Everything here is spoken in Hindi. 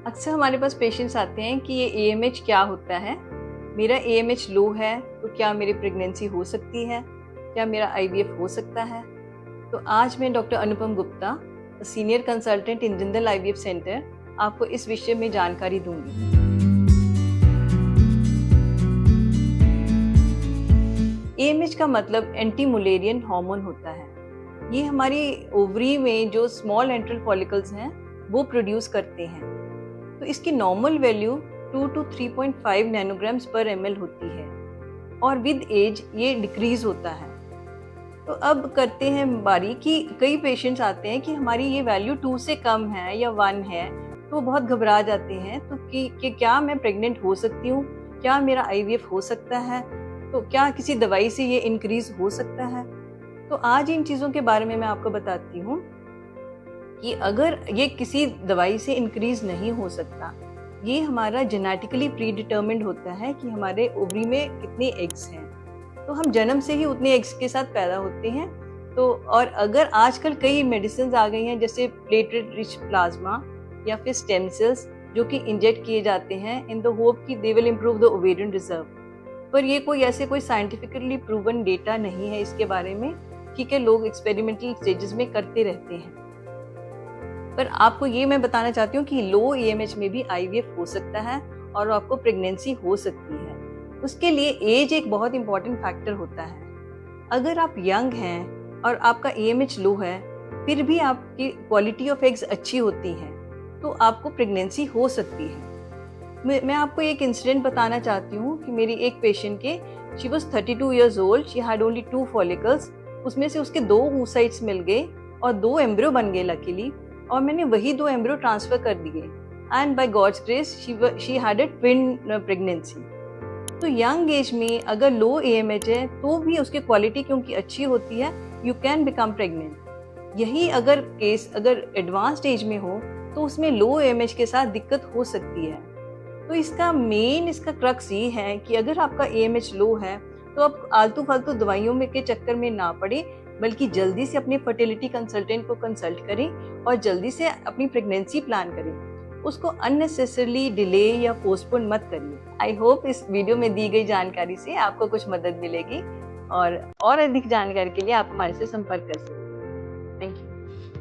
अक्सर हमारे पास पेशेंट्स आते हैं कि ये एएमएच क्या होता है, मेरा एएमएच लो है तो क्या मेरी प्रेगनेंसी हो सकती है, क्या मेरा आईवीएफ हो सकता है। तो आज मैं डॉक्टर अनुपम गुप्ता, सीनियर कंसल्टेंट इन जिंदल आईवीएफ सेंटर, आपको इस विषय में जानकारी दूंगी। एएमएच का मतलब एंटी मुलेरियन हार्मोन होता है। ये हमारी ओवरी में जो स्मॉल एंट्रल फॉलिकल्स हैं वो प्रोड्यूस करते हैं। तो इसकी नॉर्मल वैल्यू 2 to 3.5 नैनोग्राम्स पर ml होती है और विद एज ये डिक्रीज होता है। तो अब करते हैं बारी कि कई पेशेंट्स आते हैं कि हमारी ये वैल्यू 2 से कम है या 1 है, तो बहुत घबरा जाते हैं तो कि क्या मैं प्रेग्नेंट हो सकती हूँ, क्या मेरा आईवीएफ हो सकता है, तो क्या किसी दवाई से ये इंक्रीज हो सकता है। तो आज इन चीज़ों के बारे में मैं आपको बताती हूँ कि अगर ये किसी दवाई से इंक्रीज नहीं हो सकता, ये हमारा जेनेटिकली प्री डिटर्मिन्ड होता है कि हमारे ओवरी में कितने एग्स हैं। तो हम जन्म से ही उतने एग्स के साथ पैदा होते हैं। तो और अगर आजकल कई मेडिसिन आ गई हैं जैसे प्लेटलेट रिच प्लाज्मा या फिर स्टेम सेल्स जो कि इंजेक्ट किए जाते हैं इन द होप कि they will improve the ovarian reserve, पर ये कोई साइंटिफिकली प्रूवन डेटा नहीं है इसके बारे में। ठीक है, लोग एक्सपेरिमेंटल स्टेजेस में करते रहते हैं, पर आपको ये मैं बताना चाहती हूँ कि लो एएमएच में भी आईवीएफ हो सकता है और आपको प्रेगनेंसी हो सकती है। उसके लिए एज एक बहुत इंपॉर्टेंट फैक्टर होता है। अगर आप यंग हैं और आपका एएमएच लो है, फिर भी आपकी क्वालिटी ऑफ एग्स अच्छी होती है, तो आपको प्रेगनेंसी हो सकती है। मैं आपको एक इंसिडेंट बताना चाहती हूँ कि मेरी एक पेशेंट के, she was 32 years old, she had only 2 follicles, उसमें से उसके 2 oocytes मिल गए और 2 एम्ब्रियो बन गए लकीली, और मैंने वही 2 एम्ब्रियो ट्रांसफर कर दिए and by God's grace she had a twin pregnancy. तो यंग एज में अगर लो एएमएच है तो भी उसकी क्वालिटी क्योंकि अच्छी होती है, यू कैन बिकम प्रेग्नेंट। यही अगर केस अगर एडवांस्ड एज में हो तो उसमें लो एएमएच के साथ दिक्कत हो सकती है। तो इसका क्रक्स ये है कि अगर आपका एएमएच लो है तो आप आलतू फालतू दवाइयों में के चक्कर में ना पड़े, बल्कि जल्दी से अपने फर्टिलिटी कंसल्टेंट को कंसल्ट करें और जल्दी से अपनी प्रेगनेंसी प्लान करें। उसको अननेसेसरली डिले या पोस्टपोन मत करिए। आई होप इस वीडियो में दी गई जानकारी से आपको कुछ मदद मिलेगी, और अधिक जानकारी के लिए आप हमारे से संपर्क कर सकते हैं। Thank you.